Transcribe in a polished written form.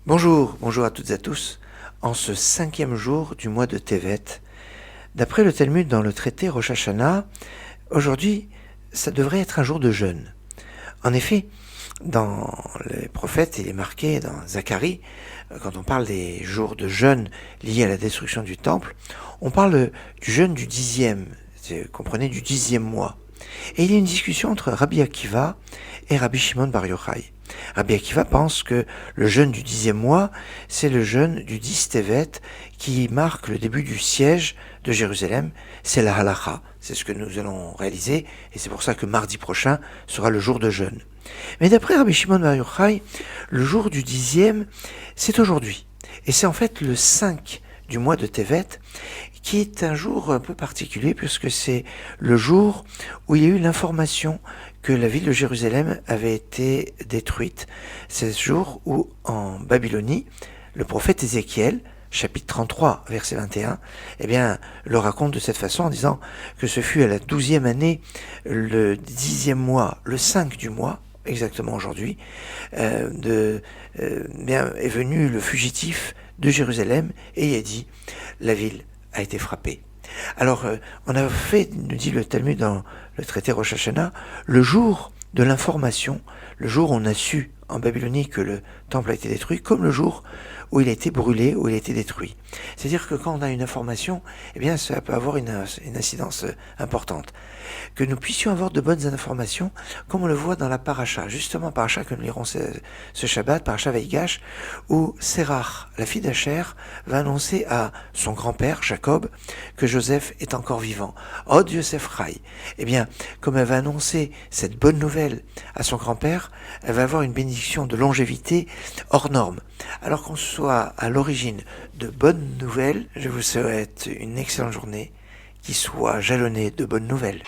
Bonjour à toutes et à tous. En ce 5e jour du mois de Tevet, d'après le Talmud dans le traité Rosh Hashanah, aujourd'hui, ça devrait être un jour de jeûne. En effet, dans les prophètes, il est marqué dans Zacharie, quand on parle des jours de jeûne liés à la destruction du temple, on parle du jeûne du 10e, comprenez, du 10e mois. Et il y a une discussion entre Rabbi Akiva et Rabbi Shimon Bar Yochai. Rabbi Akiva pense que le jeûne du 10e mois, c'est le jeûne du 10 Tevet qui marque le début du siège de Jérusalem. C'est la halacha, c'est ce que nous allons réaliser, et c'est pour ça que mardi prochain sera le jour de jeûne. Mais d'après Rabbi Shimon Bar Yochai, le jour du 10e, c'est aujourd'hui. Et c'est en fait le 5 du mois de Tevet, qui est un jour un peu particulier puisque c'est le jour où il y a eu l'information que la ville de Jérusalem avait été détruite. C'est le jour où, en Babylonie, le prophète Ézéchiel, chapitre 33, verset 21, le raconte de cette façon en disant que ce fut à la 12e année, le 10e mois, le 5 du mois, exactement aujourd'hui, est venu le fugitif de Jérusalem et il a dit la ville a été frappée. Alors on a fait, nous dit le Talmud dans le traité Rosh Hashanah, le jour de l'information, le jour où on a su en Babylonie que le temple a été détruit, comme le jour où il a été brûlé, où il a été détruit. C'est-à-dire que quand on a une information, ça peut avoir une incidence importante. Que nous puissions avoir de bonnes informations, comme on le voit dans la paracha, justement paracha que nous lirons ce Shabbat, paracha Vaïgash, où Sérach, la fille d'Acher, va annoncer à son grand-père, Jacob, que Joseph est encore vivant. Od Yosef Rai. Comme elle va annoncer cette bonne nouvelle à son grand-père, elle va avoir une bénédiction de longévité hors norme. Alors qu'on soit à l'origine de bonnes nouvelles, je vous souhaite une excellente journée qui soit jalonnée de bonnes nouvelles.